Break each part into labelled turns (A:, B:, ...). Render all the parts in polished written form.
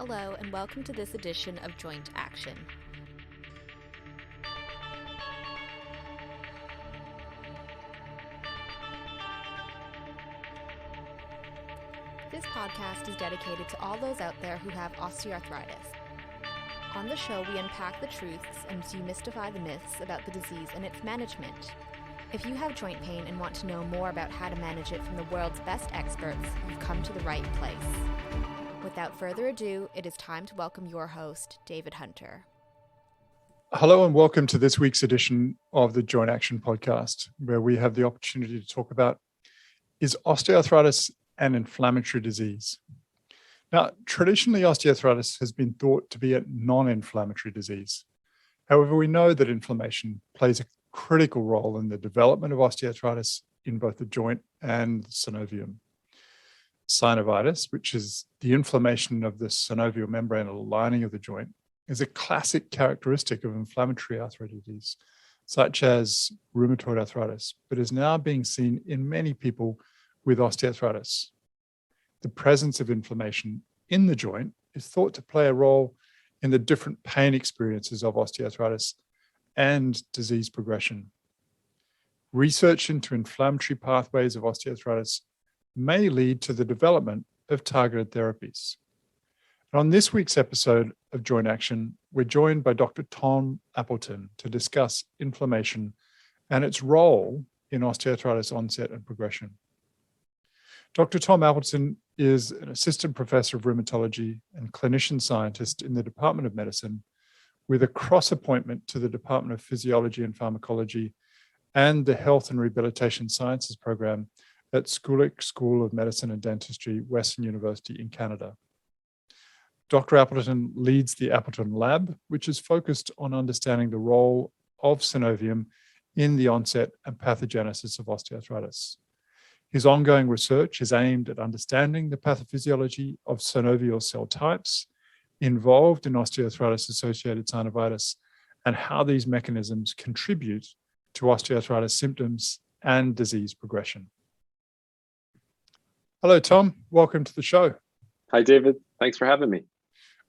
A: Hello, and welcome to this edition of Joint Action. This podcast is dedicated to all those out there who have osteoarthritis. On the show, we unpack the truths and demystify the myths about the disease and its management. If you have joint pain and want to know more about how to manage it from the world's best experts, you've come to the right place. Without further ado, it is time to welcome your host, David Hunter.
B: Hello and welcome to this week's edition of the Joint Action podcast, where we have the opportunity to talk about, is osteoarthritis an inflammatory disease? Now, traditionally, osteoarthritis has been thought to be a non-inflammatory disease. However, we know that inflammation plays a critical role in the development of osteoarthritis in both the joint and the synovium. Synovitis, which is the inflammation of the synovial membrane or lining of the joint, is a classic characteristic of inflammatory arthritis, such as rheumatoid arthritis, but is now being seen in many people with osteoarthritis. The presence of inflammation in the joint is thought to play a role in the different pain experiences of osteoarthritis and disease progression. Research into inflammatory pathways of osteoarthritis may lead to the development of targeted therapies. And on this week's episode of Joint Action, we're joined by Dr. Tom Appleton to discuss inflammation and its role in osteoarthritis onset and progression. Dr. Tom Appleton is an assistant professor of rheumatology and clinician scientist in the Department of Medicine, with a cross-appointment to the Department of Physiology and Pharmacology and the Health and Rehabilitation Sciences program at Schulich School of Medicine and Dentistry, Western University in Canada. Dr. Appleton leads the Appleton Lab, which is focused on understanding the role of synovium in the onset and pathogenesis of osteoarthritis. His ongoing research is aimed at understanding the pathophysiology of synovial cell types involved in osteoarthritis-associated synovitis and how these mechanisms contribute to osteoarthritis symptoms and disease progression. Hello, Tom. Welcome to the show.
C: Hi, David. Thanks for having me.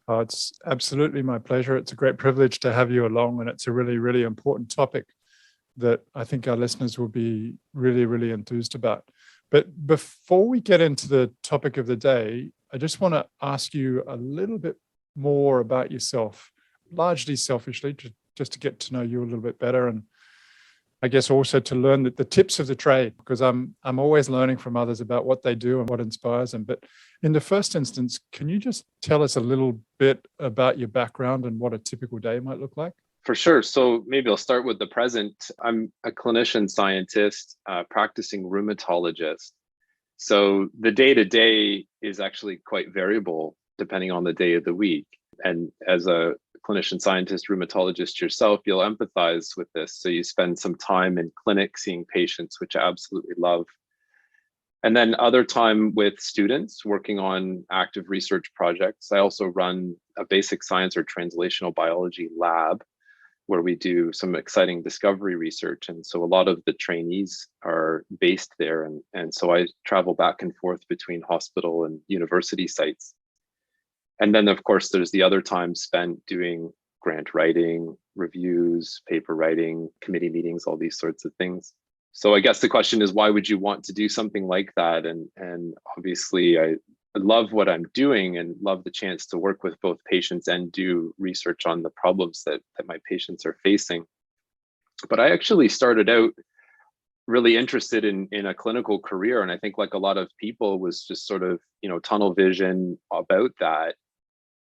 B: It's absolutely my pleasure. It's a great privilege to have you along, and it's a really, really important topic that I think our listeners will be really, really enthused about. But before we get into the topic of the day, I just want to ask you a little bit more about yourself, largely selfishly, just to get to know you a little bit better, and I guess also to learn the tips of the trade, because I'm always learning from others about what they do and what inspires them. But in the first instance, can you just tell us a little bit about your background and what a typical day might look like?
C: For sure. So maybe I'll start with the present. I'm a clinician scientist, practicing rheumatologist. So the day-to-day is actually quite variable depending on the day of the week. And as a clinician scientist, rheumatologist yourself, you'll empathize with this. So you spend some time in clinic seeing patients, which I absolutely love. And then other time with students working on active research projects. I also run a basic science or translational biology lab where we do some exciting discovery research. And so a lot of the trainees are based there. And so I travel back and forth between hospital and university sites. And then, of course, there's the other time spent doing grant writing, reviews, paper writing, committee meetings, all these sorts of things. So I guess the question is, why would you want to do something like that? And obviously, I love what I'm doing and love the chance to work with both patients and do research on the problems that my patients are facing. But I actually started out really interested in a clinical career. And I think, like a lot of people, was just sort of, tunnel vision about that.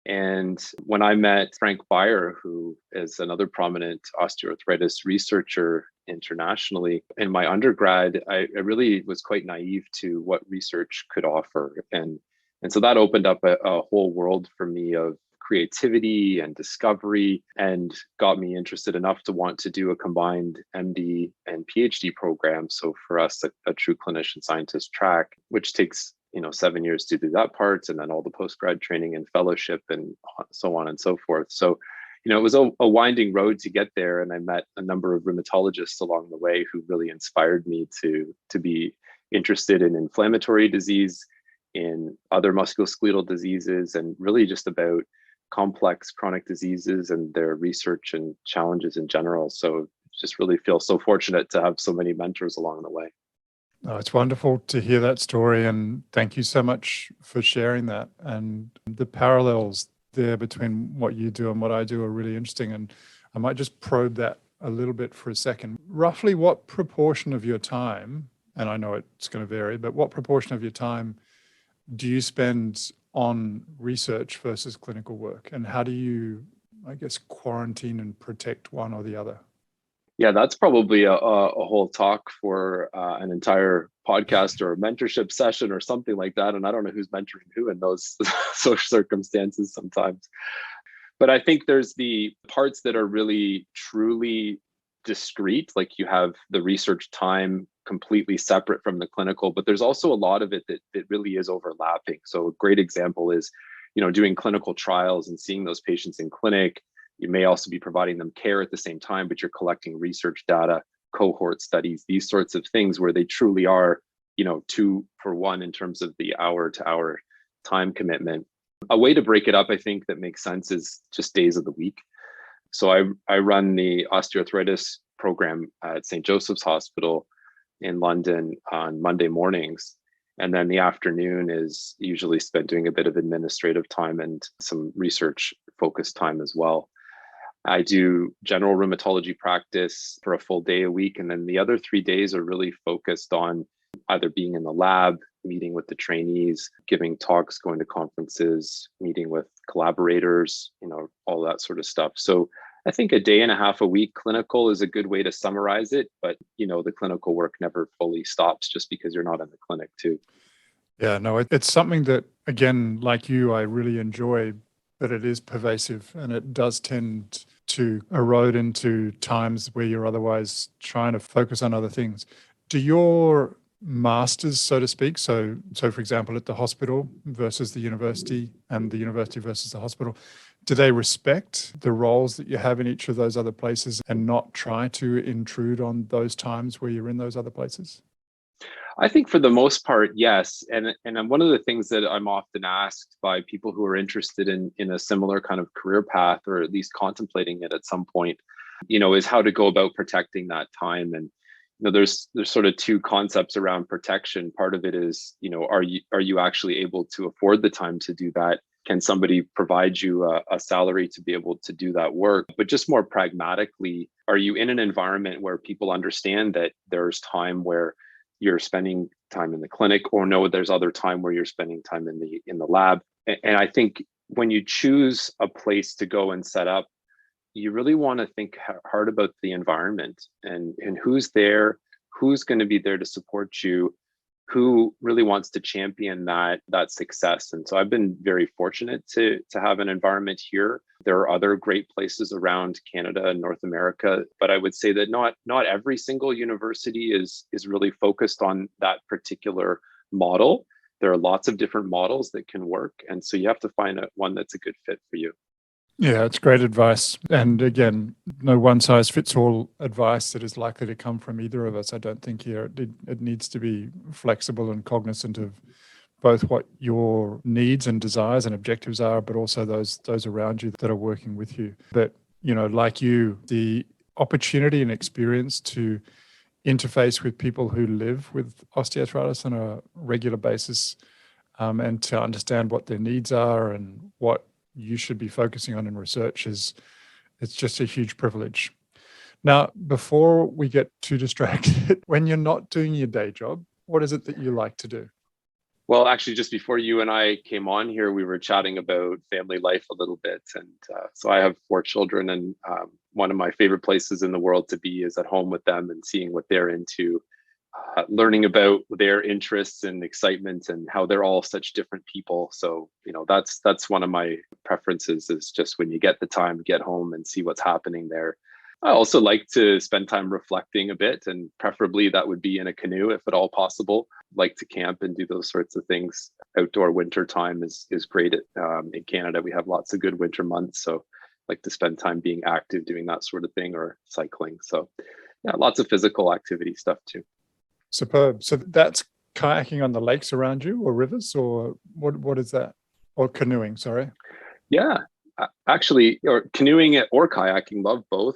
C: And when I met Frank Beyer, who is another prominent osteoarthritis researcher internationally, in my undergrad, I really was quite naive to what research could offer. And so that opened up a whole world for me of creativity and discovery, and got me interested enough to want to do a combined MD and PhD program. So for us, a true clinician scientist track, which takes 7 years to do that part, and then all the postgrad training and fellowship and so on and so forth. So, it was a winding road to get there. And I met a number of rheumatologists along the way who really inspired me to be interested in inflammatory disease in other musculoskeletal diseases, and really just about complex chronic diseases and their research and challenges in general. So just really feel so fortunate to have so many mentors along the way.
B: Oh, it's wonderful to hear that story, and thank you so much for sharing that. And the parallels there between what you do and what I do are really interesting. And I might just probe that a little bit for a second. Roughly what proportion of your time, and I know it's going to vary, but what proportion of your time do you spend on research versus clinical work? And how do you, I guess, quarantine and protect one or the other?
C: Yeah, that's probably a whole talk for an entire podcast or a mentorship session or something like that. And I don't know who's mentoring who in those social circumstances sometimes. But I think there's the parts that are really truly discrete, like you have the research time completely separate from the clinical, but there's also a lot of it that really is overlapping. So a great example is, doing clinical trials and seeing those patients in clinic. You may also be providing them care at the same time, but you're collecting research data, cohort studies, these sorts of things where they truly are, 2 for 1 in terms of the hour-to-hour time commitment. A way to break it up, I think, that makes sense is just days of the week. So I run the osteoarthritis program at St. Joseph's Hospital in London on Monday mornings. And then the afternoon is usually spent doing a bit of administrative time and some research focused time as well. I do general rheumatology practice for a full day a week. And then the other 3 days are really focused on either being in the lab, meeting with the trainees, giving talks, going to conferences, meeting with collaborators, all that sort of stuff. So I think a day and a half a week clinical is a good way to summarize it. But, the clinical work never fully stops just because you're not in the clinic too.
B: Yeah, no, it's something that, again, like you, I really enjoy, but it is pervasive and it does tend to erode into times where you're otherwise trying to focus on other things. Do your masters, so to speak, so for example, at the hospital versus the university and the university versus the hospital, do they respect the roles that you have in each of those other places and not try to intrude on those times where you're in those other places?
C: I think for the most part, yes. And one of the things that I'm often asked by people who are interested in a similar kind of career path, or at least contemplating it at some point, is how to go about protecting that time. And there's sort of 2 concepts around protection. Part of it is, are you actually able to afford the time to do that? Can somebody provide you a salary to be able to do that work? But just more pragmatically, are you in an environment where people understand that there's time where you're spending time in the clinic, or no, there's other time where you're spending time in the lab? And I think when you choose a place to go and set up, you really want to think hard about the environment and who's there, who's going to be there to support you, who really wants to champion that success. And so I've been very fortunate to have an environment here. There are other great places around Canada and North America, but I would say that not every single university is really focused on that particular model. There are lots of different models that can work. And so you have to find one that's a good fit for you.
B: Yeah, it's great advice. And again, no one size fits all advice that is likely to come from either of us. I don't think here it needs to be flexible and cognizant of both what your needs and desires and objectives are, but also those around you that are working with you. But, like you, the opportunity and experience to interface with people who live with osteoarthritis on a regular basis, and to understand what their needs are and what you should be focusing on in research it's just a huge privilege. Now, before we get too distracted, when you're not doing your day job, what is it that you like to do?
C: Well, actually, just before you and I came on here, we were chatting about family life a little bit. And so I have 4 children, and one of my favorite places in the world to be is at home with them and seeing what they're into, learning about their interests and excitement and how they're all such different people. So, that's one of my preferences, is just when you get the time, get home and see what's happening there. I also like to spend time reflecting a bit, and preferably that would be in a canoe if at all possible. Like to camp and do those sorts of things. Outdoor winter time is great. In Canada, we have lots of good winter months. So I like to spend time being active, doing that sort of thing, or cycling. So yeah, lots of physical activity stuff too.
B: Superb. So that's kayaking on the lakes around you or rivers, or what is that? Or canoeing, sorry.
C: Yeah, actually, or canoeing or kayaking, love both,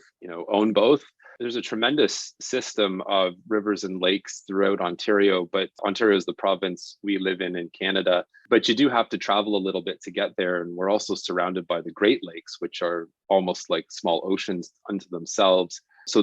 C: own both. There's a tremendous system of rivers and lakes throughout Ontario, but Ontario is the province we live in Canada. But you do have to travel a little bit to get there. And we're also surrounded by the Great Lakes, which are almost like small oceans unto themselves. So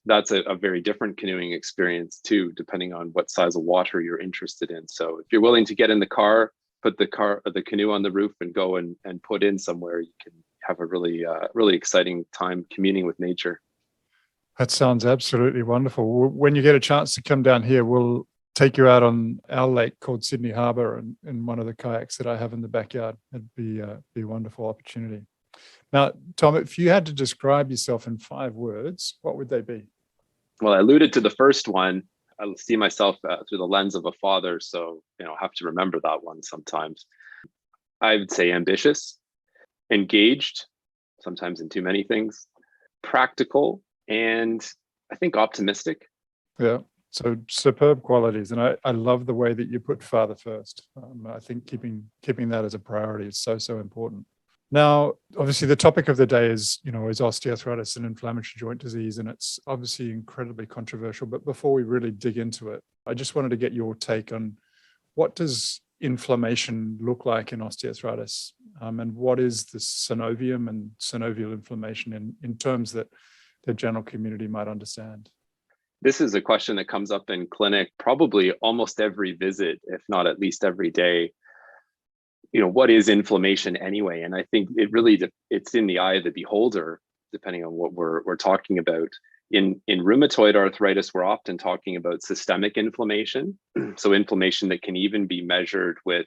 C: that's a very different canoeing experience too, depending on what size of water you're interested in. So if you're willing to get in the car, put the canoe on the roof and go and put in somewhere, you can have a really exciting time communing with nature.
B: That sounds absolutely wonderful. When you get a chance to come down here, we'll take you out on our lake called Sydney Harbour and in one of the kayaks that I have in the backyard. It'd be a wonderful opportunity. Now, Tom, if you had to describe yourself in 5 words, what would they be?
C: Well, I alluded to the first one. I see myself through the lens of a father, so I have to remember that one sometimes. I would say ambitious, engaged, sometimes in too many things, practical, and I think optimistic.
B: Yeah, so superb qualities. And I love the way that you put father first. I think keeping that as a priority is so important. Now, obviously, the topic of the day is osteoarthritis and inflammatory joint disease, and it's obviously incredibly controversial. But before we really dig into it, I just wanted to get your take on what does inflammation look like in osteoarthritis, and what is the synovium and synovial inflammation in terms that the general community might understand?
C: This is a question that comes up in clinic probably almost every visit, if not at least every day. What is inflammation anyway? And I think it's in the eye of the beholder, depending on what we're talking about. In rheumatoid arthritis, we're often talking about systemic inflammation. So inflammation that can even be measured with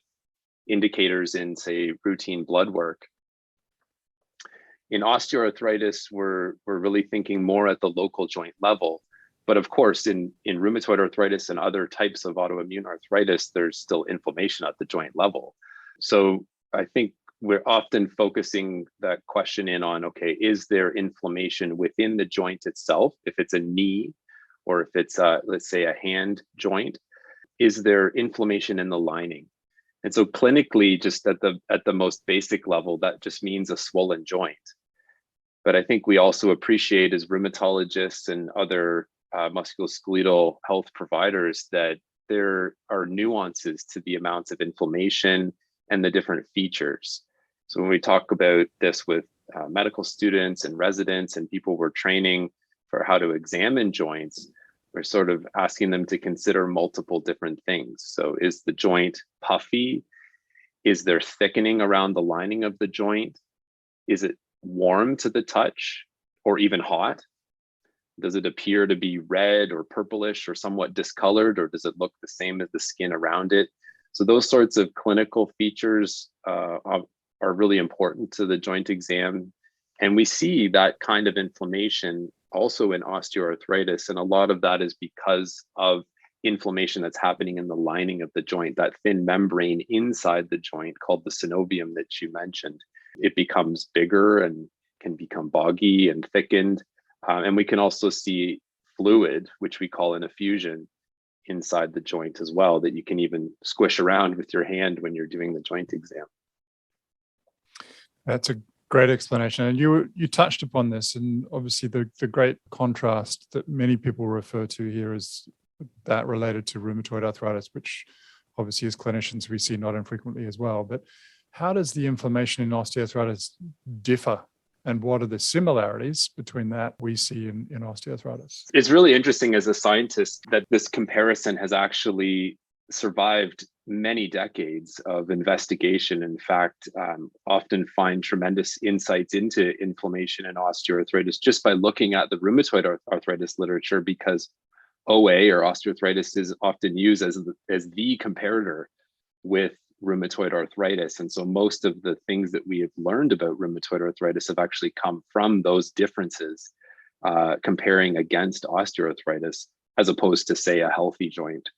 C: indicators in, say, routine blood work. In osteoarthritis, we're really thinking more at the local joint level. But of course, in rheumatoid arthritis and other types of autoimmune arthritis, there's still inflammation at the joint level. So I think we're often focusing that question in on, okay, is there inflammation within the joint itself? If it's a knee, or if it's let's say a hand joint, is there inflammation in the lining? And so clinically, just at the most basic level, that just means a swollen joint. But I think we also appreciate as rheumatologists and other musculoskeletal health providers that there are nuances to the amounts of inflammation and the different features. So when we talk about this with medical students and residents and people we're training for how to examine joints, we're sort of asking them to consider multiple different things. So is the joint puffy? Is there thickening around the lining of the joint? Is it warm to the touch or even hot? Does it appear to be red or purplish or somewhat discolored, or does it look the same as the skin around it? So those sorts of clinical features are really important to the joint exam. And we see that kind of inflammation also in osteoarthritis. And a lot of that is because of inflammation that's happening in the lining of the joint, that thin membrane inside the joint called the synovium that you mentioned. It becomes bigger and can become boggy and thickened. And we can also see fluid, which we call an effusion, inside the joint as well, that you can even squish around with your hand when you're doing the joint exam.
B: That's a great explanation. And you touched upon this, and obviously the great contrast that many people refer to here is that related to rheumatoid arthritis, which obviously as clinicians we see not infrequently as well. But how does the inflammation in osteoarthritis differ? And what are the similarities between that we see in osteoarthritis?
C: It's really interesting as a scientist that this comparison has actually survived many decades of investigation. In fact, often find tremendous insights into inflammation and osteoarthritis just by looking at the rheumatoid arthritis literature, because OA or osteoarthritis is often used as the comparator with rheumatoid arthritis. And so most of the things that we have learned about rheumatoid arthritis have actually come from those differences, comparing against osteoarthritis as opposed to, say, a healthy joint.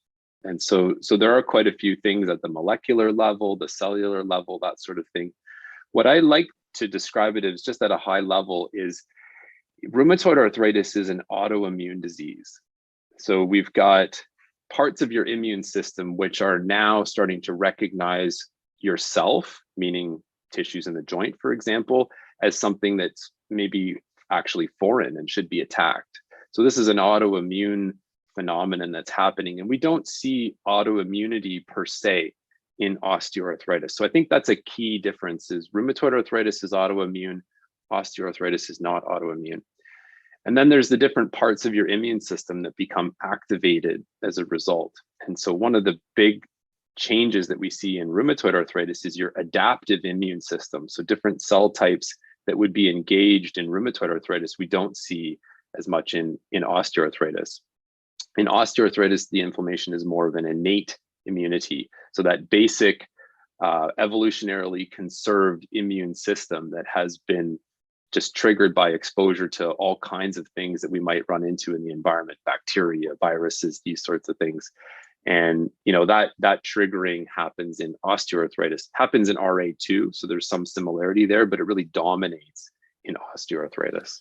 C: And so there are quite a few things at the molecular level, the cellular level, that sort of thing. What I like to describe it as, just at a high level, is rheumatoid arthritis is an autoimmune disease. So we've got parts of your immune system which are now starting to recognize yourself, meaning tissues in the joint, for example, as something that's maybe actually foreign and should be attacked. So this is an autoimmune phenomenon that's happening, and we don't see autoimmunity per se in osteoarthritis. So I think that's a key difference: is rheumatoid arthritis is autoimmune, osteoarthritis is not autoimmune. And then there's the different parts of your immune system that become activated as a result. And so one of the big changes that we see in rheumatoid arthritis is your adaptive immune system. So different cell types that would be engaged in rheumatoid arthritis, we don't see as much in osteoarthritis. In osteoarthritis, the inflammation is more of an innate immunity. So that basic evolutionarily conserved immune system that has been just triggered by exposure to all kinds of things that we might run into in the environment, bacteria, viruses, these sorts of things. And that triggering happens in osteoarthritis, happens in RA too. So there's some similarity there, but it really dominates in osteoarthritis.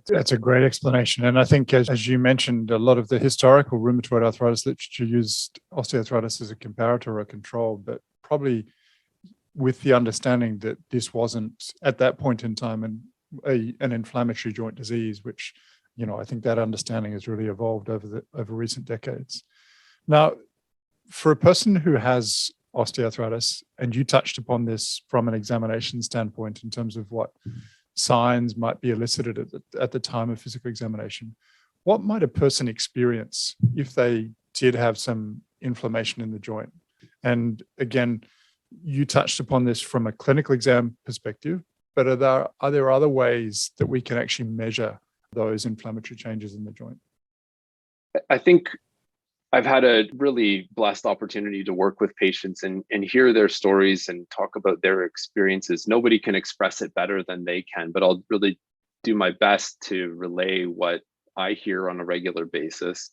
B: That's a great explanation. And I think, as you mentioned, a lot of the historical rheumatoid arthritis literature used osteoarthritis as a comparator or a control, but probably with the understanding that this wasn't, at that point in time, an inflammatory joint disease, which, I think that understanding has really evolved over recent decades. Now, for a person who has osteoarthritis, and you touched upon this from an examination standpoint in terms of what signs might be elicited at the time of physical examination, what might a person experience if they did have some inflammation in the joint? And again, you touched upon this from a clinical exam perspective, but are there other ways that we can actually measure those inflammatory changes in the joint?
C: I think I've had a really blessed opportunity to work with patients and hear their stories and talk about their experiences. Nobody can express it better than they can, but I'll really do my best to relay what I hear on a regular basis.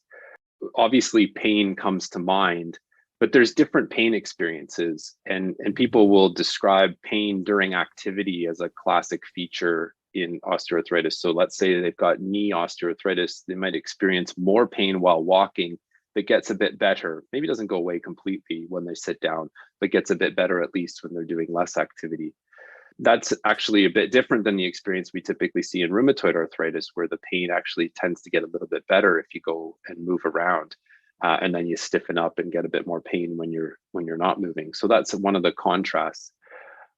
C: Obviously, pain comes to mind, but there's different pain experiences, and people will describe pain during activity as a classic feature in osteoarthritis. So let's say they've got knee osteoarthritis, they might experience more pain while walking that gets a bit better. Maybe doesn't go away completely when they sit down, but gets a bit better at least when they're doing less activity. That's actually a bit different than the experience we typically see in rheumatoid arthritis, where the pain actually tends to get a little bit better if you go and move around, and then you stiffen up and get a bit more pain when you're not moving. So that's one of the contrasts.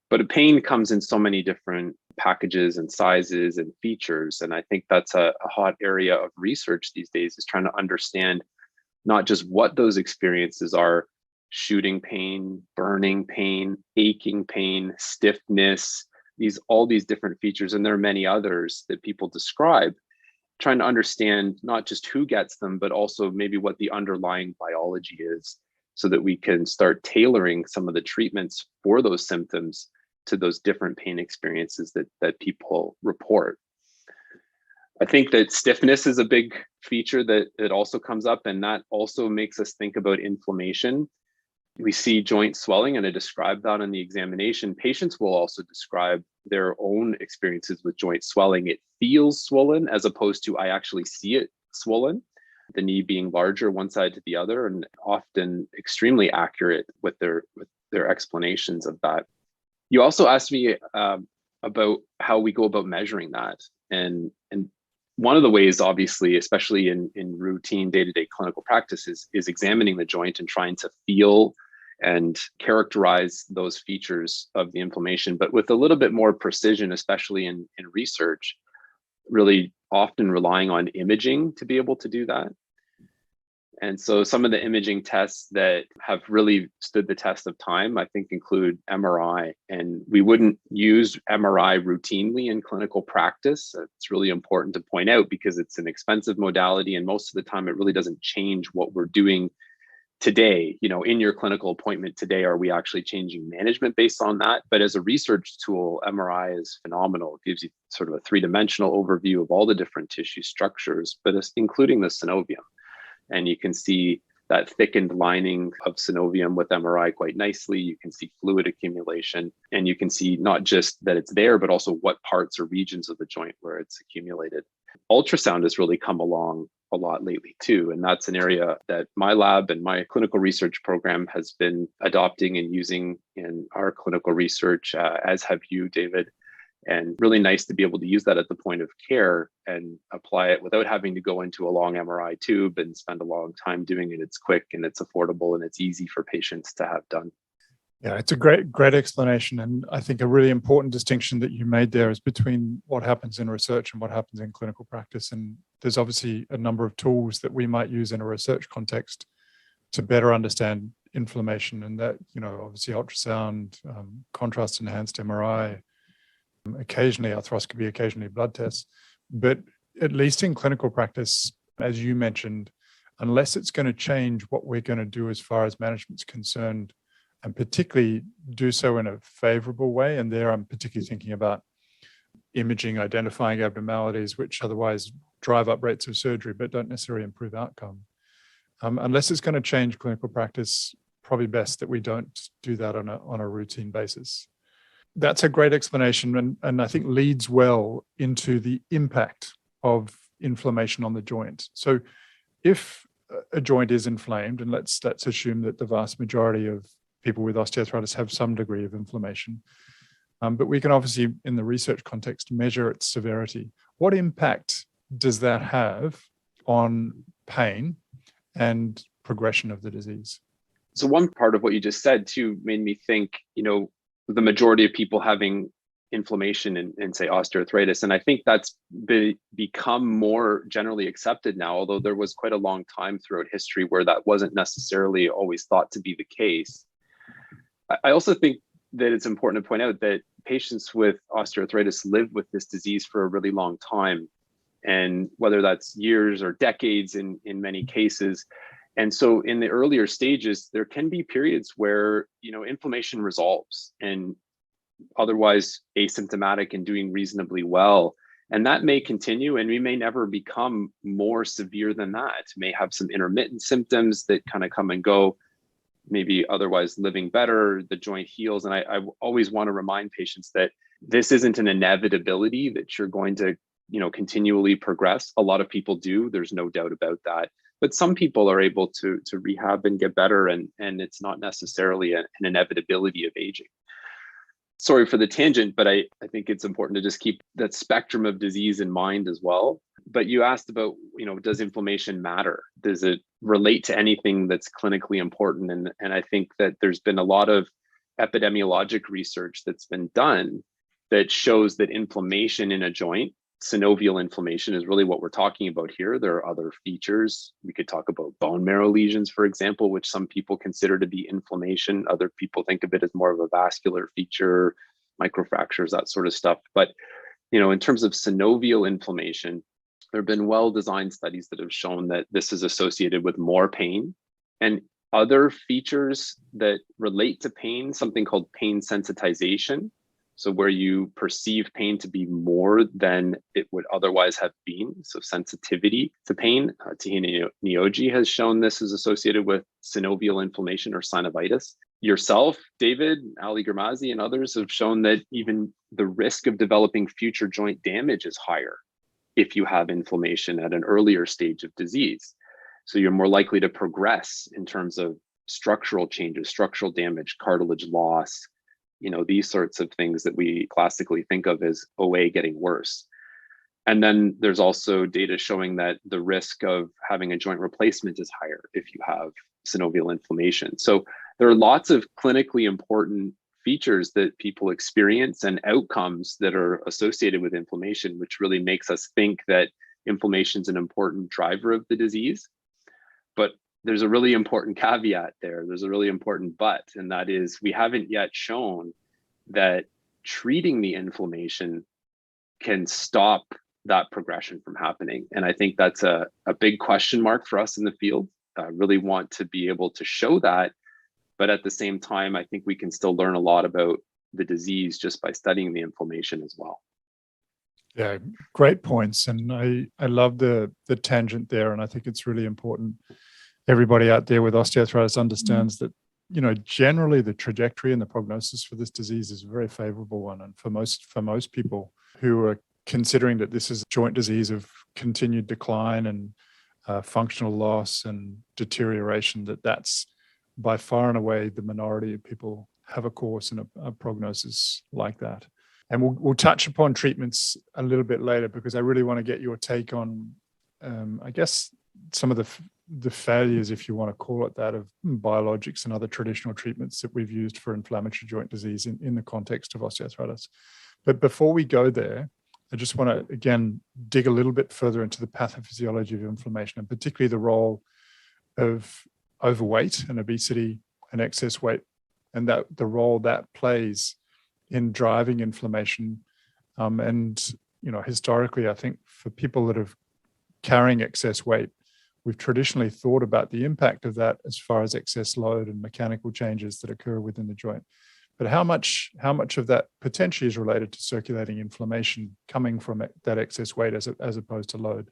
C: But a pain comes in so many different packages and sizes and features, and I think that's a hot area of research these days, is trying to understand not just what those experiences are: shooting pain, burning pain, aching pain, stiffness, all these different features, and there are many others that people describe, trying to understand not just who gets them, but also maybe what the underlying biology is, so that we can start tailoring some of the treatments for those symptoms to those different pain experiences that people report. I think that stiffness is a big feature that also comes up, and that also makes us think about inflammation. We see joint swelling, and I described that in the examination. Patients will also describe their own experiences with joint swelling. It feels swollen as opposed to I actually see it swollen, the knee being larger one side to the other, and often extremely accurate with their explanations of that. You also asked me about how we go about measuring that. And one of the ways, obviously, especially in routine day-to-day clinical practice, is examining the joint and trying to feel and characterize those features of the inflammation, but with a little bit more precision, especially in research, really often relying on imaging to be able to do that. And so some of the imaging tests that have really stood the test of time, I think, include MRI. And we wouldn't use MRI routinely in clinical practice. It's really important to point out because it's an expensive modality, and most of the time it really doesn't change what we're doing today. In your clinical appointment today, are we actually changing management based on that? But as a research tool, MRI is phenomenal. It gives you sort of a three-dimensional overview of all the different tissue structures, but it's including the synovium. And you can see that thickened lining of synovium with MRI quite nicely. You can see fluid accumulation, and you can see not just that it's there, but also what parts or regions of the joint where it's accumulated. Ultrasound has really come along a lot lately too. And that's an area that my lab and my clinical research program has been adopting and using in our clinical research, as have you, David. And really nice to be able to use that at the point of care and apply it without having to go into a long MRI tube and spend a long time doing it. It's quick and it's affordable and it's easy for patients to have done.
B: Yeah, it's a great explanation. And I think a really important distinction that you made there is between what happens in research and what happens in clinical practice. And there's obviously a number of tools that we might use in a research context to better understand inflammation. And that, obviously ultrasound, contrast enhanced MRI, occasionally arthroscopy, occasionally blood tests. But at least in clinical practice, as you mentioned, unless it's going to change what we're going to do as far as management's concerned, and particularly do so in a favorable way. And there I'm particularly thinking about imaging, identifying abnormalities, which otherwise drive up rates of surgery, but don't necessarily improve outcome. Unless it's going to change clinical practice, probably best that we don't do that on a routine basis. That's a great explanation, and I think leads well into the impact of inflammation on the joint. So if a joint is inflamed, and let's assume that the vast majority of people with osteoarthritis have some degree of inflammation. But we can obviously, in the research context, measure its severity. What impact does that have on pain and progression of the disease?
C: So one part of what you just said too made me think, the majority of people having inflammation in say osteoarthritis. And I think that's become more generally accepted now, although there was quite a long time throughout history where that wasn't necessarily always thought to be the case. I also think that it's important to point out that patients with osteoarthritis live with this disease for a really long time, and whether that's years or decades in many cases. And so in the earlier stages, there can be periods where, inflammation resolves and otherwise asymptomatic and doing reasonably well. And that may continue, and we may never become more severe than that. May have some intermittent symptoms that kind of come and go, maybe otherwise living better, the joint heals. And I always want to remind patients that this isn't an inevitability that you're going to, continually progress. A lot of people do, there's no doubt about that. But some people are able to rehab and get better, and it's not necessarily an inevitability of aging. Sorry for the tangent, but I think it's important to just keep that spectrum of disease in mind as well. But you asked about, does inflammation matter? Does it relate to anything that's clinically important? And I think that there's been a lot of epidemiologic research that's been done that shows that inflammation in a joint, synovial inflammation, is really what we're talking about here. There are other features. We could talk about bone marrow lesions, for example, which some people consider to be inflammation. Other people think of it as more of a vascular feature, microfractures, that sort of stuff. But, in terms of synovial inflammation, there have been well-designed studies that have shown that this is associated with more pain and other features that relate to pain, something called pain sensitization. So where you perceive pain to be more than it would otherwise have been. So sensitivity to pain. Tahina Nioji has shown this is associated with synovial inflammation or synovitis. Yourself, David, Ali Girmazi, and others have shown that even the risk of developing future joint damage is higher if you have inflammation at an earlier stage of disease. So you're more likely to progress in terms of structural changes, structural damage, cartilage loss, these sorts of things that we classically think of as OA getting worse. And then there's also data showing that the risk of having a joint replacement is higher if you have synovial inflammation. So there are lots of clinically important features that people experience and outcomes that are associated with inflammation, which really makes us think that inflammation is an important driver of the disease. But there's a really important caveat there. There's a really important but, and that is we haven't yet shown that treating the inflammation can stop that progression from happening. And I think that's a big question mark for us in the field. I really want to be able to show that. But at the same time, I think we can still learn a lot about the disease just by studying the inflammation as well.
B: Yeah, great points. And I love the tangent there. And I think it's really important. Everybody out there with osteoarthritis understands that, generally the trajectory and the prognosis for this disease is a very favorable one. And for most people who are considering that this is a joint disease of continued decline and functional loss and deterioration, that's by far and away the minority of people have a course and a prognosis like that. And we'll touch upon treatments a little bit later, because I really want to get your take on, I guess, some of the failures, if you want to call it that, of biologics and other traditional treatments that we've used for inflammatory joint disease in the context of osteoarthritis. But before we go there, I just want to, again, dig a little bit further into the pathophysiology of inflammation, and particularly the role of overweight and obesity and excess weight, and that the role that plays in driving inflammation. And, historically, I think for people that are carrying excess weight, we've traditionally thought about the impact of that as far as excess load and mechanical changes that occur within the joint. But how much of that potentially is related to circulating inflammation coming from that excess weight as opposed to load?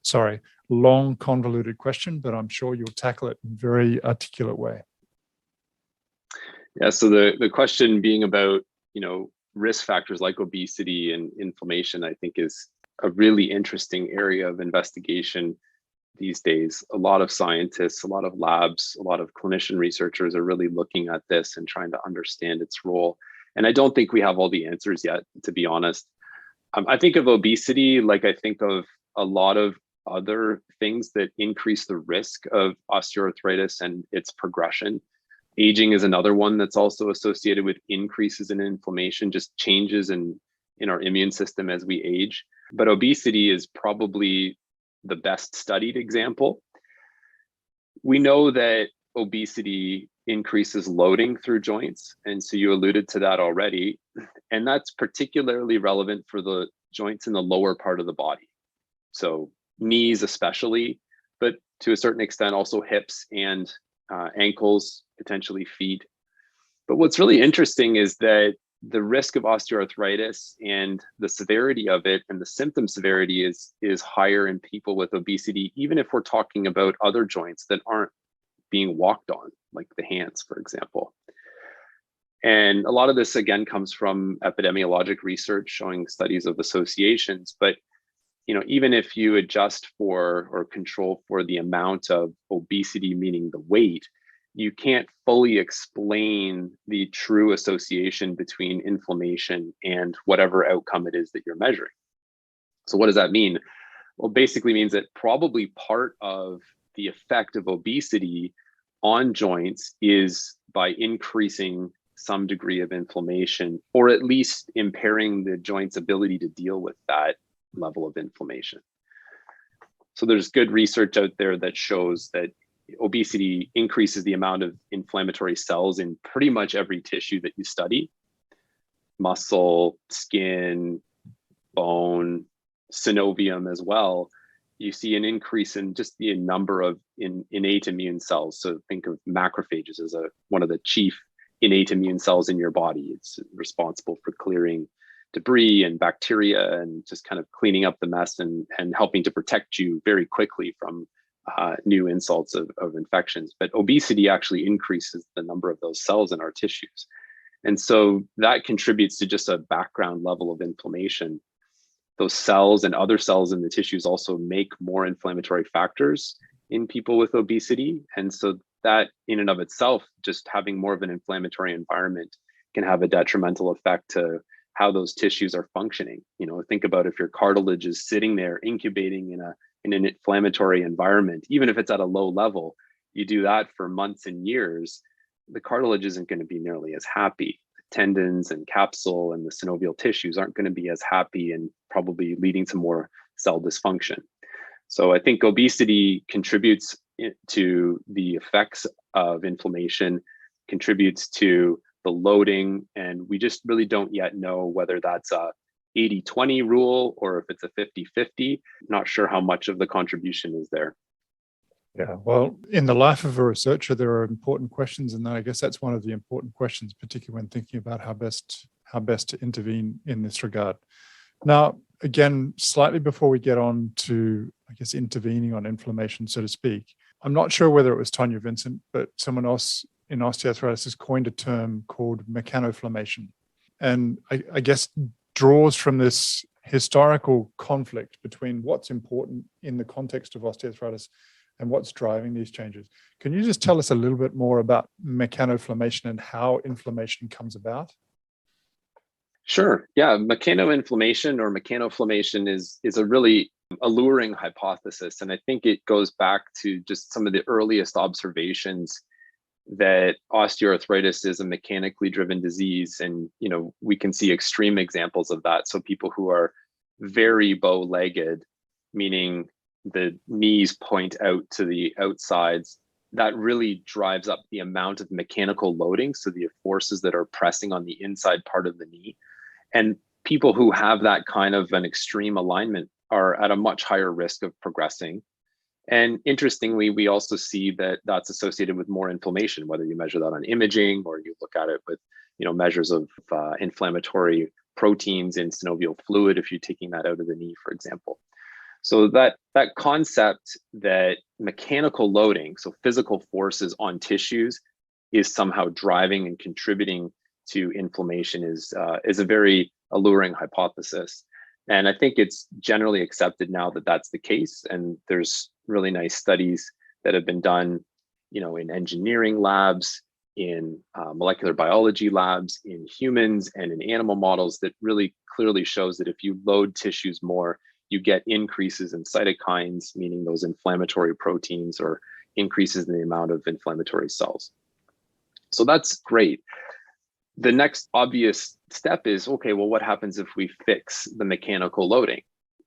B: Sorry, long, convoluted question, but I'm sure you'll tackle it in a very articulate way.
C: Yeah, so the question being about, risk factors like obesity and inflammation, I think is a really interesting area of investigation these days. A lot of scientists, a lot of labs, a lot of clinician researchers are really looking at this and trying to understand its role. And I don't think we have all the answers yet, to be honest. I think of obesity like I think of a lot of other things that increase the risk of osteoarthritis and its progression. Aging is another one that's also associated with increases in inflammation, just changes in our immune system as we age. But obesity is probably the best studied example. We know that obesity increases loading through joints. And so you alluded to that already. And that's particularly relevant for the joints in the lower part of the body. So knees especially, but to a certain extent also hips and ankles, potentially feet. But what's really interesting is that the risk of osteoarthritis and the severity of it and the symptom severity is higher in people with obesity, even if we're talking about other joints that aren't being walked on, like the hands, for example. And a lot of this, again, comes from epidemiologic research showing studies of associations. But even if you adjust for or control for the amount of obesity, meaning the weight, you can't fully explain the true association between inflammation and whatever outcome it is that you're measuring. So what does that mean? Well, basically means that probably part of the effect of obesity on joints is by increasing some degree of inflammation, or at least impairing the joint's ability to deal with that level of inflammation. So there's good research out there that shows that obesity increases the amount of inflammatory cells in pretty much every tissue that you study: muscle, skin, bone, synovium as well. You see an increase in just the number of innate immune cells. So think of macrophages as one of the chief innate immune cells in your body. It's responsible for clearing debris and bacteria and just kind of cleaning up the mess and helping to protect you very quickly from new insults of infections. But obesity actually increases the number of those cells in our tissues. And so that contributes to just a background level of inflammation. Those cells and other cells in the tissues also make more inflammatory factors in people with obesity. And so that in and of itself, just having more of an inflammatory environment can have a detrimental effect to how those tissues are functioning. Think about if your cartilage is sitting there incubating in an inflammatory environment, even if it's at a low level, you do that for months and years, the cartilage isn't going to be nearly as happy. The tendons and capsule and the synovial tissues aren't going to be as happy, and probably leading to more cell dysfunction. So I think obesity contributes to the effects of inflammation, contributes to the loading, and we just really don't yet know whether that's a 80-20 rule or if it's a 50-50. Not sure how much of the contribution is there.
B: Yeah, well, in the life of a researcher, there are important questions, and I guess that's one of the important questions, particularly when thinking about how best to intervene in this regard. Now, again, slightly before we get on to, I guess, intervening on inflammation, so to speak, I'm not sure whether it was Tonya Vincent, but someone else in osteoarthritis has coined a term called Mechanoinflammation, and I guess draws from this historical conflict between what's important in the context of osteoarthritis and what's driving these changes. Can you just tell us a little bit more about mechanoinflammation and how inflammation comes about?
C: Sure. Yeah, mechanoinflammation or mechanoinflammation is a really alluring hypothesis. And I think it goes back to just some of the earliest observations that osteoarthritis is a mechanically driven disease. And, we can see extreme examples of that. So people who are very bow-legged, meaning the knees point out to the outsides, that really drives up the amount of mechanical loading. So the forces that are pressing on the inside part of the knee. And people who have that kind of an extreme alignment are at a much higher risk of progressing. And interestingly, we also see that that's associated with more inflammation, whether you measure that on imaging or you look at it with, measures of inflammatory proteins in synovial fluid, if you're taking that out of the knee, for example. So that concept that mechanical loading, so physical forces on tissues, is somehow driving and contributing to inflammation is a very alluring hypothesis. And I think it's generally accepted now that that's the case. And there's really nice studies that have been done, in engineering labs, in molecular biology labs, in humans and in animal models that really clearly shows that if you load tissues more, you get increases in cytokines, meaning those inflammatory proteins, or increases in the amount of inflammatory cells. So that's great. The next obvious step is, okay, well, what happens if we fix the mechanical loading?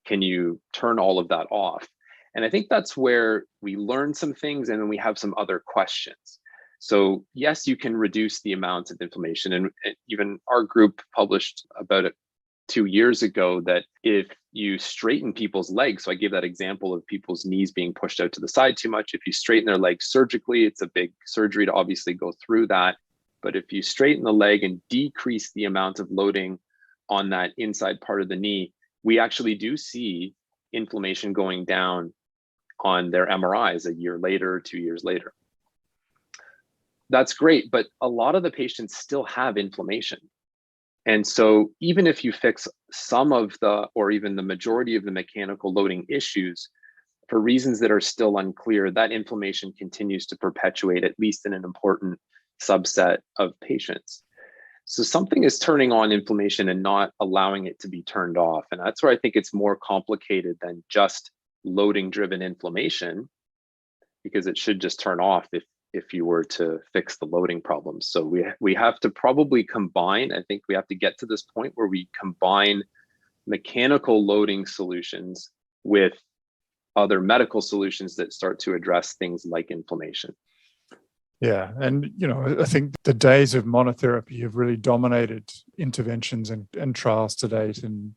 C: Can you turn all of that off? And I think that's where we learn some things and then we have some other questions. So yes, you can reduce the amount of inflammation. And even our group published about it 2 years ago that if you straighten people's legs, so I gave that example of people's knees being pushed out to the side too much. If you straighten their legs surgically, it's a big surgery to obviously go through that. But if you straighten the leg and decrease the amount of loading on that inside part of the knee, we actually do see inflammation going down on their MRIs a year later, 2 years later. That's great, but a lot of the patients still have inflammation. And so even if you fix some of or even the majority of the mechanical loading issues, for reasons that are still unclear, that inflammation continues to perpetuate, at least in an important subset of patients. So something is turning on inflammation and not allowing it to be turned off. And that's where I think it's more complicated than just loading driven inflammation, because it should just turn off if you were to fix the loading problems. So we have to probably combine, I think we have to get to this point where we combine mechanical loading solutions with other medical solutions that start to address things like inflammation.
B: Yeah. And, I think the days of monotherapy have really dominated interventions and trials to date. And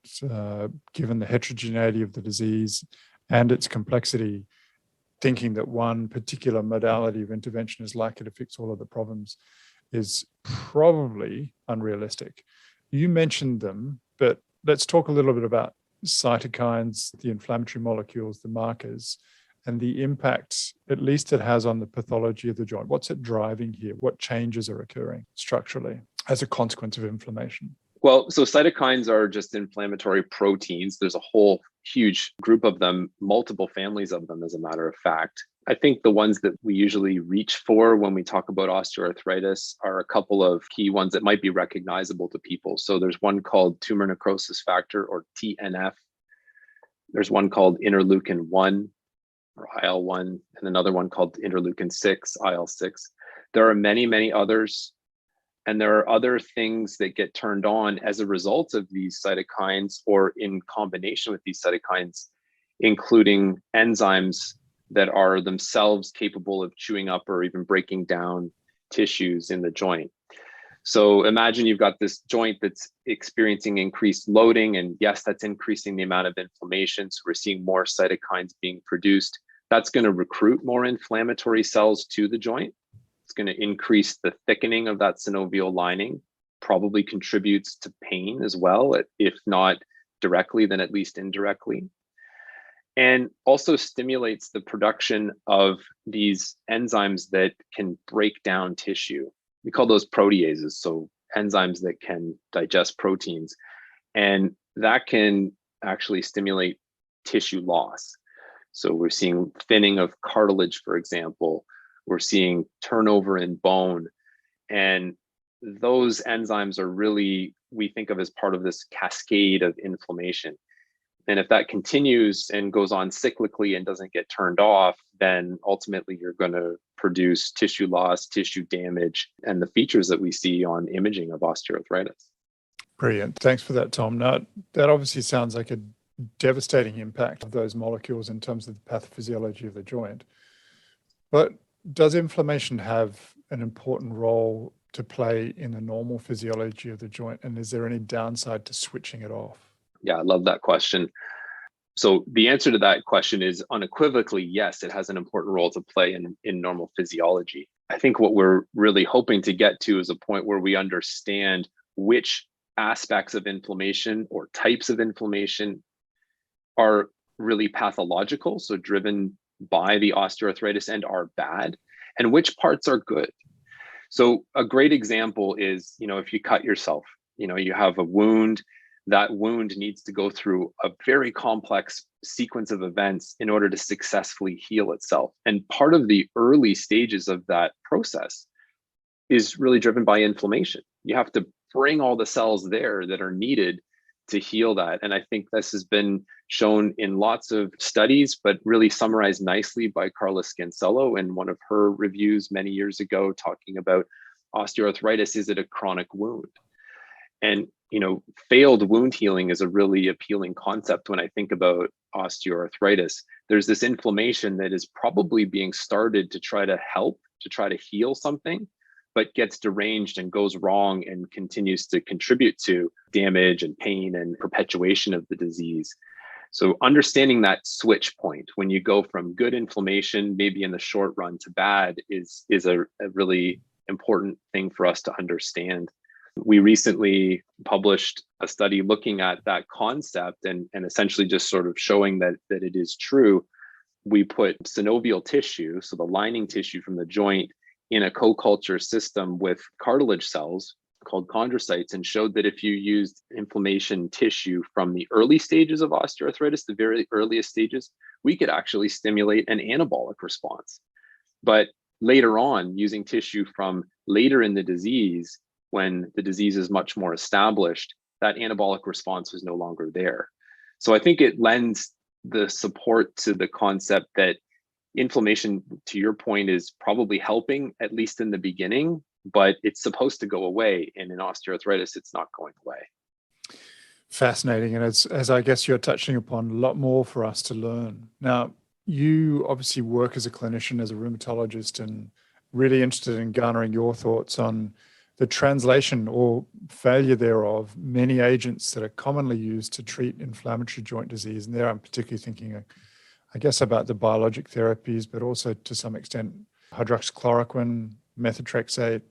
B: given the heterogeneity of the disease and its complexity, thinking that one particular modality of intervention is likely to fix all of the problems is probably unrealistic. You mentioned them, but let's talk a little bit about cytokines, the inflammatory molecules, the markers, and the impact, at least it has on the pathology of the joint. What's it driving here? What changes are occurring structurally as a consequence of inflammation?
C: Well, so cytokines are just inflammatory proteins. There's a whole huge group of them, multiple families of them, as a matter of fact. I think the ones that we usually reach for when we talk about osteoarthritis are a couple of key ones that might be recognizable to people. So there's one called tumor necrosis factor, or TNF. There's one called interleukin 1, or IL-1, and another one called interleukin 6, IL-6. There are many, many others. And there are other things that get turned on as a result of these cytokines or in combination with these cytokines, including enzymes that are themselves capable of chewing up or even breaking down tissues in the joint. So imagine you've got this joint that's experiencing increased loading, and yes, that's increasing the amount of inflammation. So we're seeing more cytokines being produced. That's going to recruit more inflammatory cells to the joint. It's going to increase the thickening of that synovial lining, probably contributes to pain as well, if not directly, then at least indirectly. And also stimulates the production of these enzymes that can break down tissue. We call those proteases, so enzymes that can digest proteins. And that can actually stimulate tissue loss. So we're seeing thinning of cartilage, for example. We're seeing turnover in bone. And those enzymes are really, we think of as part of this cascade of inflammation. And if that continues and goes on cyclically and doesn't get turned off, then ultimately you're going to produce tissue loss, tissue damage, and the features that we see on imaging of osteoarthritis.
B: Brilliant. Thanks for that, Tom. Now, that obviously sounds like a devastating impact of those molecules in terms of the pathophysiology of the joint. But does inflammation have an important role to play in the normal physiology of the joint? And is there any downside to switching it off?
C: Yeah, I love that question. So the answer to that question is unequivocally, yes, it has an important role to play in normal physiology. I think what we're really hoping to get to is a point where we understand which aspects of inflammation or types of inflammation are really pathological, so driven by the osteoarthritis and are bad, and which parts are good. So a great example is, if you cut yourself, you have a wound. That wound needs to go through a very complex sequence of events in order to successfully heal itself. And part of the early stages of that process is really driven by inflammation. You have to bring all the cells there that are needed to heal that. And I think this has been shown in lots of studies, but really summarized nicely by Carla Scancello in one of her reviews many years ago, talking about osteoarthritis. Is it a chronic wound? And failed wound healing is a really appealing concept when I think about osteoarthritis. There's this inflammation that is probably being started to try to help, to try to heal something, but gets deranged and goes wrong and continues to contribute to damage and pain and perpetuation of the disease. So understanding that switch point when you go from good inflammation, maybe in the short run, to bad is a really important thing for us to understand. We recently published a study looking at that concept and essentially just sort of showing that it is true. We put synovial tissue, so the lining tissue from the joint, in a co-culture system with cartilage cells called chondrocytes, and showed that if you used inflammation tissue from the early stages of osteoarthritis, the very earliest stages, we could actually stimulate an anabolic response. But later on, using tissue from later in the disease, when the disease is much more established, that anabolic response was no longer there. So I think it lends the support to the concept that inflammation, to your point, is probably helping, at least in the beginning, but it's supposed to go away. And in osteoarthritis, it's not going away.
B: Fascinating. And as I guess you're touching upon, a lot more for us to learn. Now, you obviously work as a clinician, as a rheumatologist, and really interested in garnering your thoughts on the translation or failure thereof many agents that are commonly used to treat inflammatory joint disease. And there I'm particularly thinking, I guess, about the biologic therapies, but also to some extent hydroxychloroquine, methotrexate,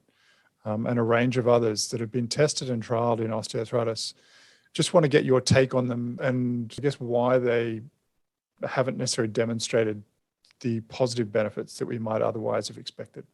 B: and a range of others that have been tested and trialed in osteoarthritis. Just want to get your take on them and I guess why they haven't necessarily demonstrated the positive benefits that we might otherwise have expected.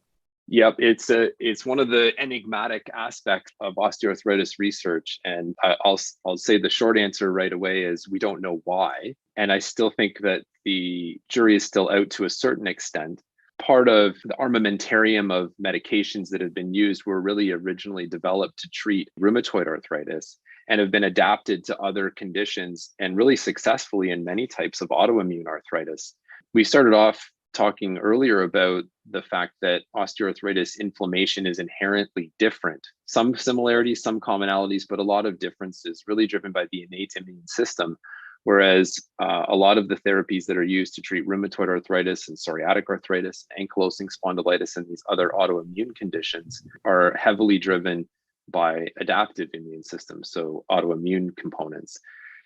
C: Yep, it's one of the enigmatic aspects of osteoarthritis research, and I'll say the short answer right away is we don't know why, and I still think that the jury is still out to a certain extent. Part of the armamentarium of medications that have been used were really originally developed to treat rheumatoid arthritis and have been adapted to other conditions and really successfully in many types of autoimmune arthritis. We started off talking earlier about the fact that osteoarthritis inflammation is inherently different. Some similarities, some commonalities, but a lot of differences really driven by the innate immune system. Whereas a lot of the therapies that are used to treat rheumatoid arthritis and psoriatic arthritis, ankylosing spondylitis, and these other autoimmune conditions are heavily driven by adaptive immune systems, so autoimmune components.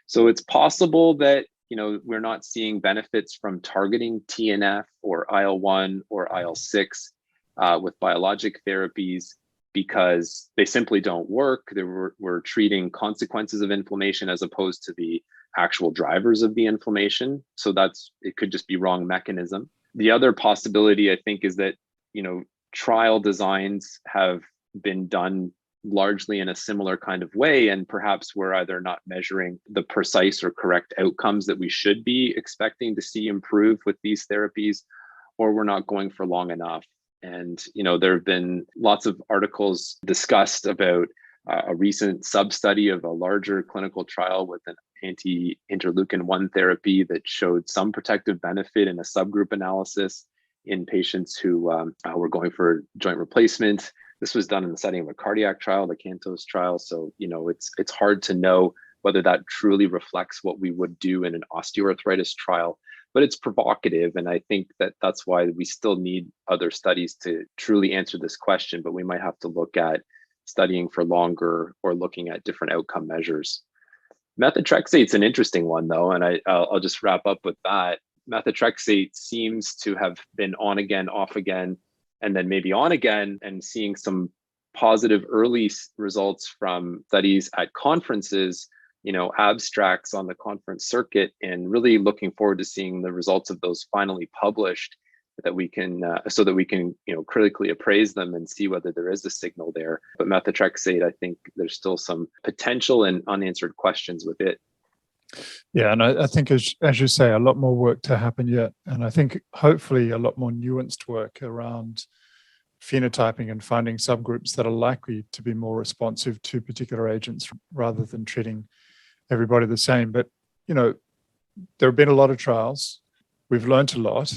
C: So it's possible that we're not seeing benefits from targeting TNF or IL-1 or IL-6 with biologic therapies because they simply don't work. We're treating consequences of inflammation as opposed to the actual drivers of the inflammation. So it could just be wrong mechanism. The other possibility, I think, is that, trial designs have been done largely in a similar kind of way. And perhaps we're either not measuring the precise or correct outcomes that we should be expecting to see improve with these therapies, or we're not going for long enough. And, there have been lots of articles discussed about a recent sub-study of a larger clinical trial with an anti-interleukin-1 therapy that showed some protective benefit in a subgroup analysis in patients who were going for joint replacement. This was done in the setting of a cardiac trial, the CANTOS trial. So, it's hard to know whether that truly reflects what we would do in an osteoarthritis trial, but it's provocative. And I think that that's why we still need other studies to truly answer this question, but we might have to look at studying for longer or looking at different outcome measures. Methotrexate's an interesting one though, and I'll just wrap up with that. Methotrexate seems to have been on again, off again, and then maybe on again, and seeing some positive early results from studies at conferences, abstracts on the conference circuit, and really looking forward to seeing the results of those finally published that we can, so that we can, critically appraise them and see whether there is a signal there. But methotrexate, I think there's still some potential and unanswered questions with it.
B: Yeah, and I think, as you say, a lot more work to happen yet. And I think hopefully a lot more nuanced work around phenotyping and finding subgroups that are likely to be more responsive to particular agents rather than treating everybody the same. But, there have been a lot of trials. We've learned a lot.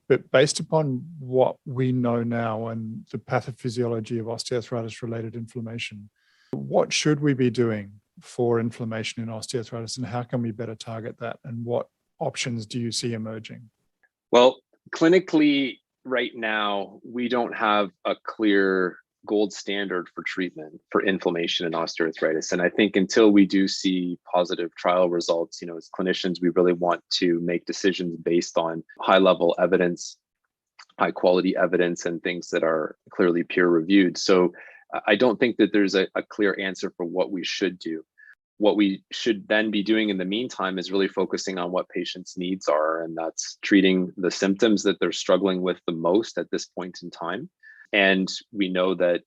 B: But based upon what we know now and the pathophysiology of osteoarthritis-related inflammation, what should we be doing for inflammation in osteoarthritis, and how can we better target that? And what options do you see emerging?
C: Well, clinically, right now, we don't have a clear gold standard for treatment for inflammation in osteoarthritis. And I think until we do see positive trial results, as clinicians, we really want to make decisions based on high-level evidence, high-quality evidence, and things that are clearly peer-reviewed. So I don't think that there's a clear answer for what we should do. What we should then be doing in the meantime is really focusing on what patients' needs are, and that's treating the symptoms that they're struggling with the most at this point in time. And we know that,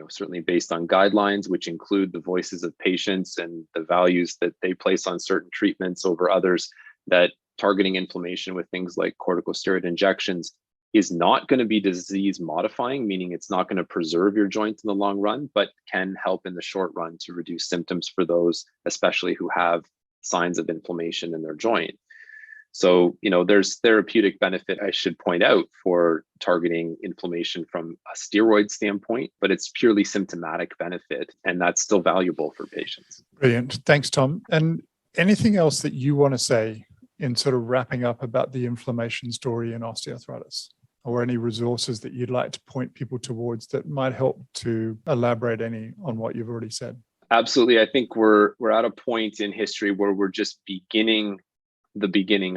C: certainly based on guidelines, which include the voices of patients and the values that they place on certain treatments over others, that targeting inflammation with things like corticosteroid injections is not going to be disease modifying, meaning it's not going to preserve your joint in the long run, but can help in the short run to reduce symptoms for those, especially who have signs of inflammation in their joint. So, there's therapeutic benefit, I should point out, for targeting inflammation from a steroid standpoint, but it's purely symptomatic benefit, and that's still valuable for patients.
B: Brilliant. Thanks, Tom. And anything else that you want to say in sort of wrapping up about the inflammation story in osteoarthritis, or any resources that you'd like to point people towards that might help to elaborate any on what you've already said?
C: Absolutely. I think we're at a point in history where we're just beginning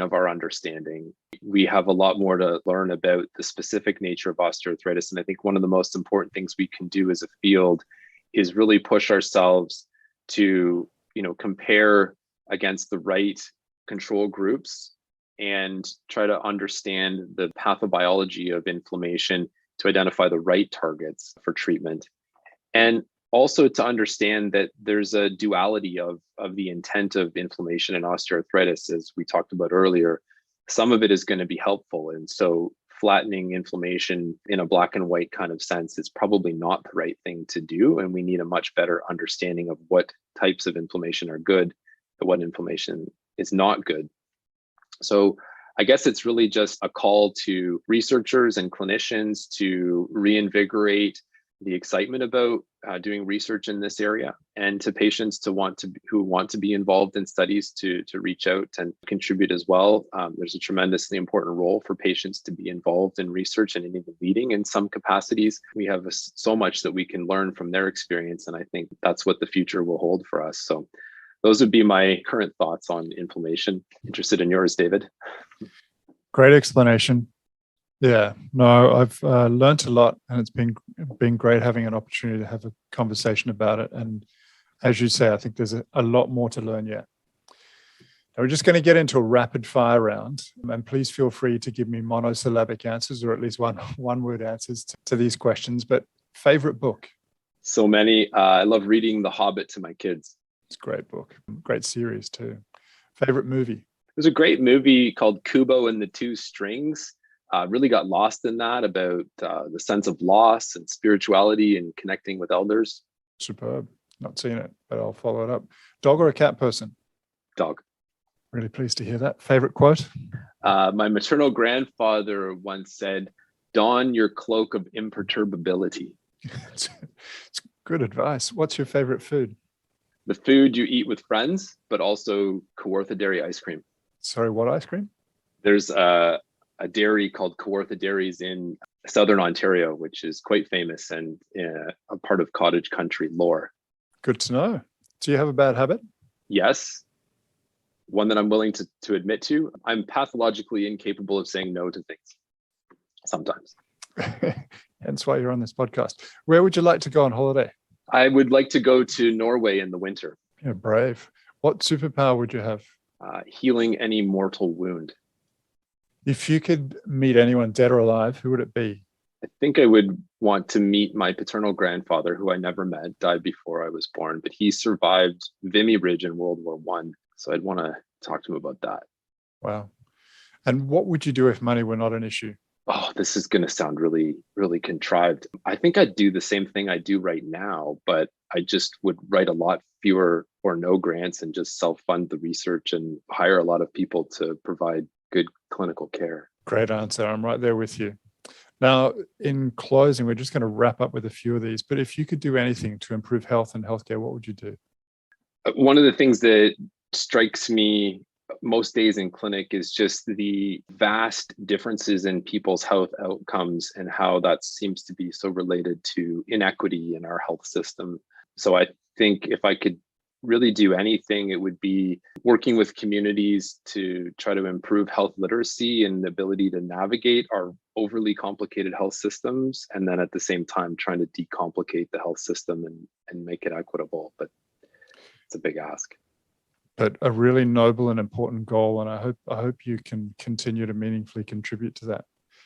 C: of our understanding. We have a lot more to learn about the specific nature of osteoarthritis. And I think one of the most important things we can do as a field is really push ourselves to, compare against the right control groups and try to understand the pathobiology of inflammation to identify the right targets for treatment. And also to understand that there's a duality of the intent of inflammation and osteoarthritis, as we talked about earlier. Some of it is going to be helpful. And so flattening inflammation in a black and white kind of sense is probably not the right thing to do. And we need a much better understanding of what types of inflammation are good and what inflammation is not good. So I guess it's really just a call to researchers and clinicians to reinvigorate the excitement about doing research in this area, and to patients who want to be involved in studies to reach out and contribute as well. There's a tremendously important role for patients to be involved in research and even leading in some capacities. We have so much that we can learn from their experience, and I think that's what the future will hold for us. So those would be my current thoughts on inflammation. Interested in yours, David.
B: Great explanation. Yeah, no, I've learned a lot, and it's been great having an opportunity to have a conversation about it. And as you say, I think there's a lot more to learn yet. Now we're just going to get into a rapid fire round, and please feel free to give me monosyllabic answers, or at least one word answers to these questions. But favorite book?
C: So many. I love reading The Hobbit to my kids.
B: It's a great book, great series too. Favorite movie?
C: There's a great movie called Kubo and the Two Strings. Really got lost in that about the sense of loss and spirituality and connecting with elders.
B: Superb. Not seen it, but I'll follow it up. Dog or a cat person?
C: Dog.
B: Really pleased to hear that. Favorite quote?
C: My maternal grandfather once said, "Don your cloak of imperturbability."
B: It's good advice. What's your favorite food?
C: The food you eat with friends, but also Kawartha Dairy ice cream.
B: Sorry, what ice cream?
C: There's a dairy called Kawartha Dairies in Southern Ontario, which is quite famous and a part of cottage country lore.
B: Good to know. Do you have a bad habit?
C: Yes. One that I'm willing to admit to. I'm pathologically incapable of saying no to things sometimes.
B: Hence why you're on this podcast. Where would you like to go on holiday?
C: I would like to go to Norway in the winter.
B: You're brave. What superpower would you have?
C: Healing any mortal wound.
B: If you could meet anyone dead or alive, who would it be?
C: I think I would want to meet my paternal grandfather, who I never met, died before I was born, but he survived Vimy Ridge in World War I. So I'd want to talk to him about that.
B: Wow. And what would you do if money were not an issue?
C: Oh, this is going to sound really, really contrived. I think I'd do the same thing I do right now, but I just would write a lot fewer or no grants and just self-fund the research and hire a lot of people to provide good clinical care.
B: Great answer. I'm right there with you. Now, in closing, we're just going to wrap up with a few of these, but if you could do anything to improve health and healthcare, what would you do?
C: One of the things that strikes me most days in clinic is just the vast differences in people's health outcomes and how that seems to be so related to inequity in our health system. So I think if I could really do anything, it would be working with communities to try to improve health literacy and the ability to navigate our overly complicated health systems, and then at the same time trying to decomplicate the health system and make it equitable. But it's a big ask.
B: But a really noble and important goal, and I hope you can continue to meaningfully contribute to that.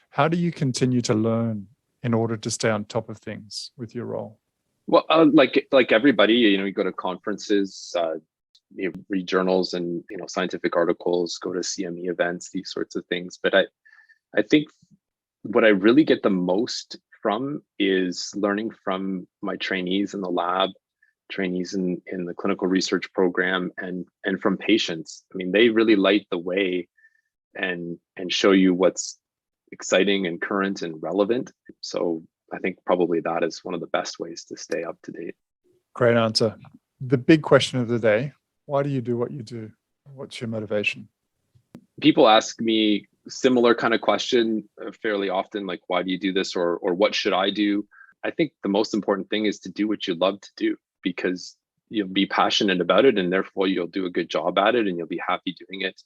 B: How do you continue to learn in order to stay on top of things with your role?
C: Well, like everybody, you go to conferences, read journals and scientific articles, go to CME events, these sorts of things. But I think what I really get the most from is learning from my trainees in the lab, trainees in the clinical research program, and from patients. I mean, they really light the way and show you what's exciting and current and relevant. So I think probably that is one of the best ways to stay up to date.
B: Great answer. The big question of the day, why do you do what you do? What's your motivation?
C: People ask me similar kind of question fairly often, like, why do you do this? Or what should I do? I think the most important thing is to do what you love to do, because you'll be passionate about it and therefore you'll do a good job at it and you'll be happy doing it.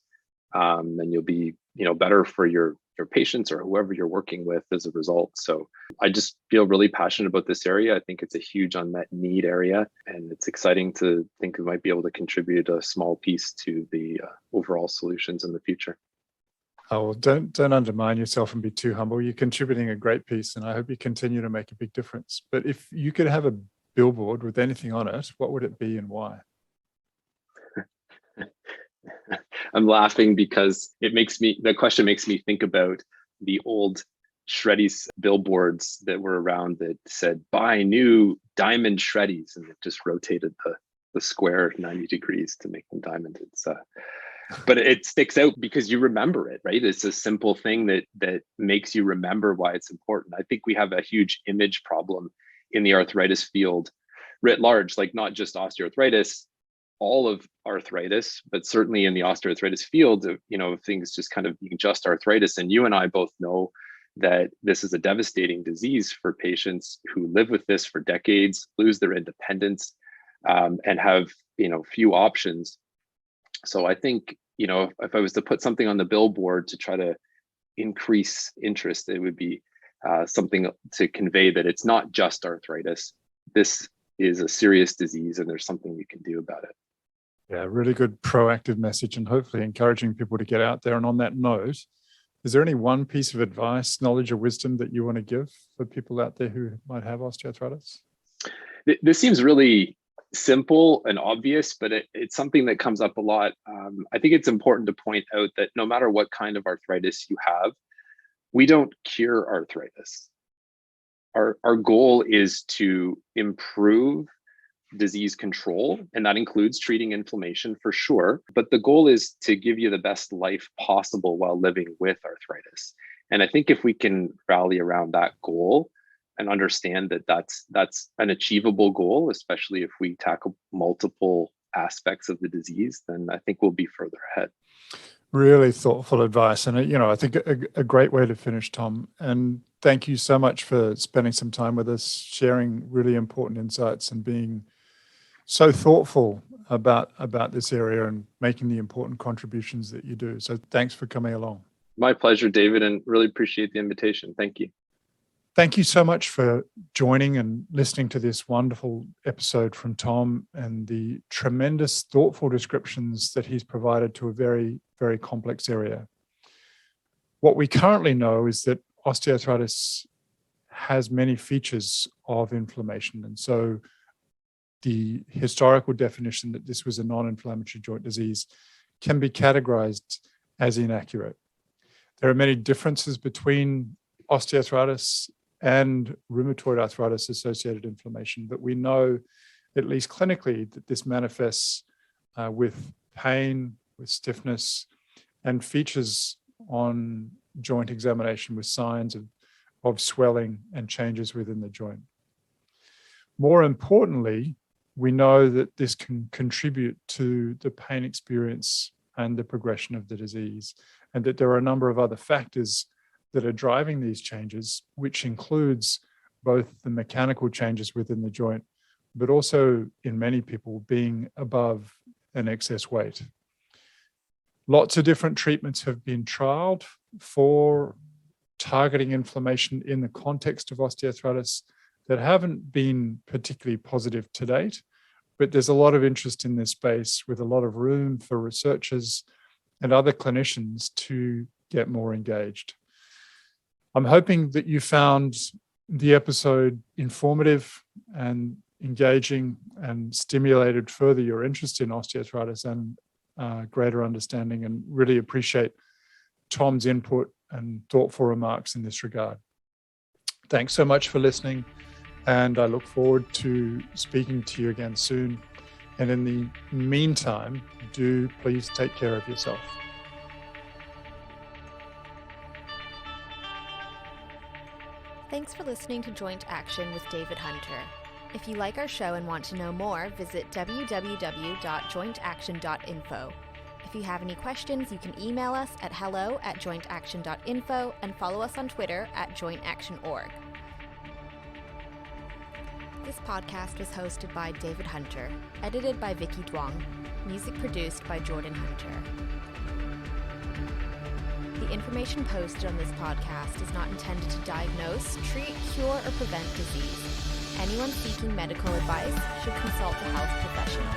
C: And you'll be, better for your patients or whoever you're working with as a result. So I just feel really passionate about this area. I think it's a huge unmet need area, and it's exciting to think we might be able to contribute a small piece to the overall solutions in the future.
B: Oh, well, don't undermine yourself and be too humble. You're contributing a great piece, and I hope you continue to make a big difference. But if you could have a billboard with anything on it, what would it be and why?
C: I'm laughing because the question makes me think about the old Shreddies billboards that were around that said, "Buy new diamond Shreddies," and it just rotated the square 90 degrees to make them diamond. But it sticks out because you remember it, right? It's a simple thing that makes you remember why it's important. I think we have a huge image problem in the arthritis field writ large, like not just osteoarthritis, all of arthritis, but certainly in the osteoarthritis field, things just kind of being just arthritis. And you and I both know that this is a devastating disease for patients who live with this for decades, lose their independence, and have, few options. So I think, if I was to put something on the billboard to try to increase interest, it would be something to convey that it's not just arthritis. This is a serious disease and there's something you can do about it.
B: Yeah, really good proactive message, and hopefully encouraging people to get out there. And on that note, is there any one piece of advice, knowledge, or wisdom that you want to give for people out there who might have osteoarthritis?
C: This seems really simple and obvious, but it's something that comes up a lot. I think it's important to point out that no matter what kind of arthritis you have, we don't cure arthritis. Our goal is to improve disease control, and that includes treating inflammation for sure. But the goal is to give you the best life possible while living with arthritis. And I think if we can rally around that goal and understand that that's an achievable goal, especially if we tackle multiple aspects of the disease, then I think we'll be further ahead.
B: Really thoughtful advice. And, I think a great way to finish, Tom. And thank you so much for spending some time with us, sharing really important insights and being so thoughtful about this area and making the important contributions that you do. So thanks for coming along.
C: My pleasure, David, and really appreciate the invitation. Thank you.
B: Thank you so much for joining and listening to this wonderful episode from Tom and the tremendous thoughtful descriptions that he's provided to a very, very complex area. What we currently know is that osteoarthritis has many features of inflammation. And so the historical definition that this was a non-inflammatory joint disease can be categorized as inaccurate. There are many differences between osteoarthritis and rheumatoid arthritis associated inflammation, but we know, at least clinically, that this manifests with pain, with stiffness, and features on joint examination with signs of swelling and changes within the joint. More importantly, we know that this can contribute to the pain experience and the progression of the disease, and that there are a number of other factors that are driving these changes, which includes both the mechanical changes within the joint, but also in many people being above an excess weight. Lots of different treatments have been trialed for targeting inflammation in the context of osteoarthritis that haven't been particularly positive to date, but there's a lot of interest in this space with a lot of room for researchers and other clinicians to get more engaged. I'm hoping that you found the episode informative and engaging and stimulated further your interest in osteoarthritis and greater understanding, and really appreciate Tom's input and thoughtful remarks in this regard. Thanks so much for listening, and I look forward to speaking to you again soon. And in the meantime, do please take care of yourself.
A: Thanks for listening to Joint Action with David Hunter. If you like our show and want to know more, visit www.jointaction.info. If you have any questions, you can email us at hello@jointaction.info and follow us on Twitter @jointactionorg. This podcast was hosted by David Hunter, edited by Vicky Duong, music produced by Jordan Hunter. The information posted on this podcast is not intended to diagnose, treat, cure, or prevent disease. Anyone seeking medical advice should consult a health professional.